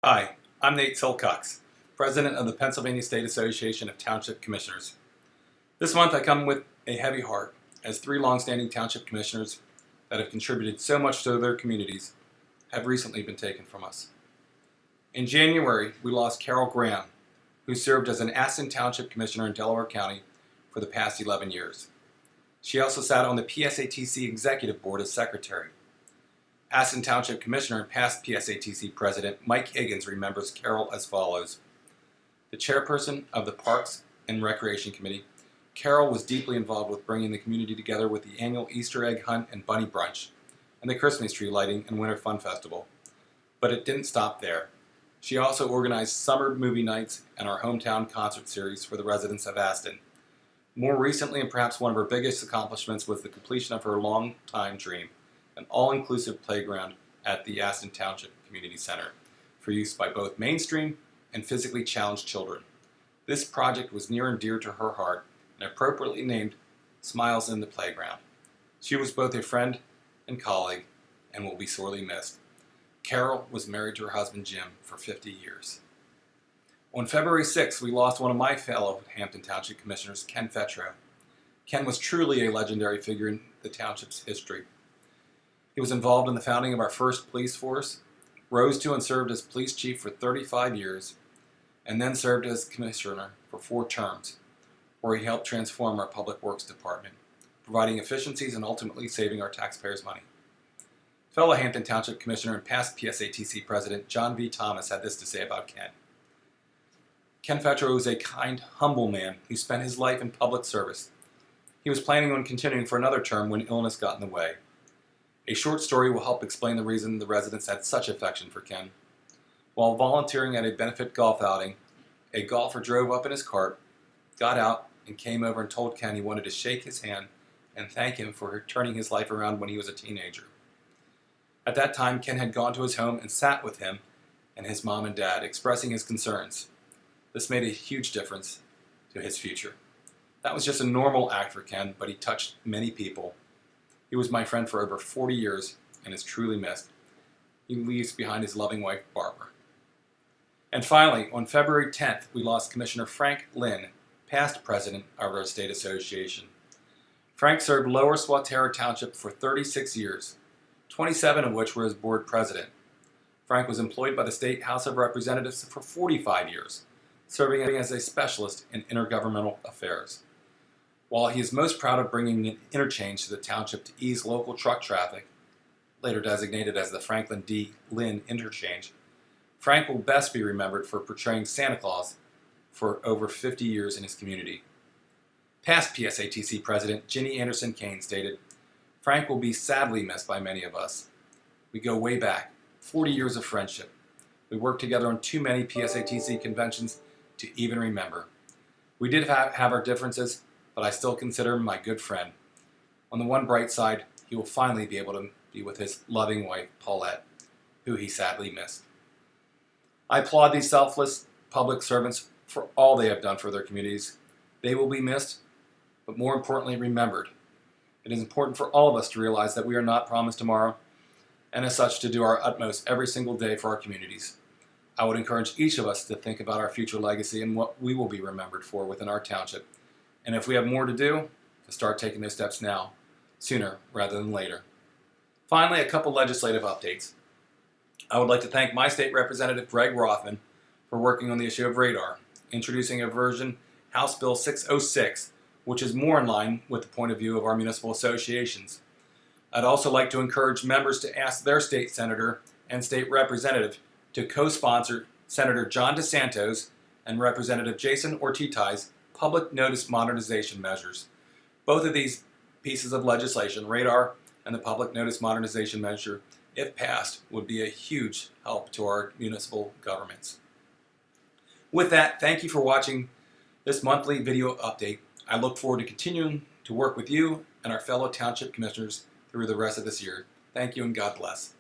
Hi, I'm Nate Silcox, President of the Pennsylvania State Association of Township Commissioners. This month I come with a heavy heart, as 3 longstanding township commissioners that have contributed so much to their communities have recently been taken from us. In January, we lost Carol Graham, who served as an Aston Township Commissioner in Delaware County for the past 11 years. She also sat on the PSATC Executive Board as Secretary. Aston Township Commissioner and past PSATC President Mike Higgins remembers Carol as follows. The chairperson of the Parks and Recreation Committee, Carol was deeply involved with bringing the community together with the annual Easter egg hunt and bunny brunch, and the Christmas tree lighting and Winter Fun Festival. But it didn't stop there. She also organized summer movie nights and our hometown concert series for the residents of Aston. More recently, and perhaps one of her biggest accomplishments, was the completion of her long-time dream, an all-inclusive playground at the Aston Township Community Center for use by both mainstream and physically challenged children. This project was near and dear to her heart and appropriately named Smiles in the Playground. She was both a friend and colleague and will be sorely missed. Carol was married to her husband Jim for 50 years. On February 6th, we lost one of my fellow Hampton Township Commissioners, Ken Fetro. Ken was truly a legendary figure in the township's history. He was involved in the founding of our first police force, rose to and served as police chief for 35 years, and then served as commissioner for 4 terms, where he helped transform our public works department, providing efficiencies and ultimately saving our taxpayers' money. Fellow Hampton Township Commissioner and past PSATC President John V. Thomas had this to say about Ken. Ken Fetro was a kind, humble man who spent his life in public service. He was planning on continuing for another term when illness got in the way. A short story will help explain the reason the residents had such affection for Ken. While volunteering at a benefit golf outing, a golfer drove up in his cart, got out, and came over and told Ken he wanted to shake his hand and thank him for turning his life around when he was a teenager. At that time, Ken had gone to his home and sat with him and his mom and dad, expressing his concerns. This made a huge difference to his future. That was just a normal act for Ken, but he touched many people. He was my friend for over 40 years and is truly missed. He leaves behind his loving wife, Barbara. And finally, on February 10th, we lost Commissioner Frank Lynn, past president of our state association. Frank served Lower Swatara Township for 36 years, 27 of which were as board president. Frank was employed by the State House of Representatives for 45 years, serving as a specialist in intergovernmental affairs. While he is most proud of bringing an interchange to the township to ease local truck traffic, later designated as the Franklin D. Lynn Interchange, Frank will best be remembered for portraying Santa Claus for over 50 years in his community. Past PSATC President Ginny Anderson Kane stated, "Frank will be sadly missed by many of us. We go way back, 40 years of friendship. We worked together on too many PSATC conventions to even remember. We did have our differences, but I still consider him my good friend. On the one bright side, he will finally be able to be with his loving wife, Paulette, who he sadly missed." I applaud these selfless public servants for all they have done for their communities. They will be missed, but more importantly, remembered. It is important for all of us to realize that we are not promised tomorrow, and as such, to do our utmost every single day for our communities. I would encourage each of us to think about our future legacy and what we will be remembered for within our township. And if we have more to do, to start taking those steps now, sooner rather than later. Finally, a couple legislative updates. I would like to thank my state representative, Greg Rothman, for working on the issue of radar, introducing a version, House Bill 606, which is more in line with the point of view of our municipal associations. I'd also like to encourage members to ask their state senator and state representative to co-sponsor Senator John DeSanto's and Representative Jason Ortitai's public notice modernization measures. Both of these pieces of legislation, radar and the public notice modernization measure, if passed, would be a huge help to our municipal governments. With that, thank you for watching this monthly video update. I look forward to continuing to work with you and our fellow township commissioners through the rest of this year. Thank you and God bless.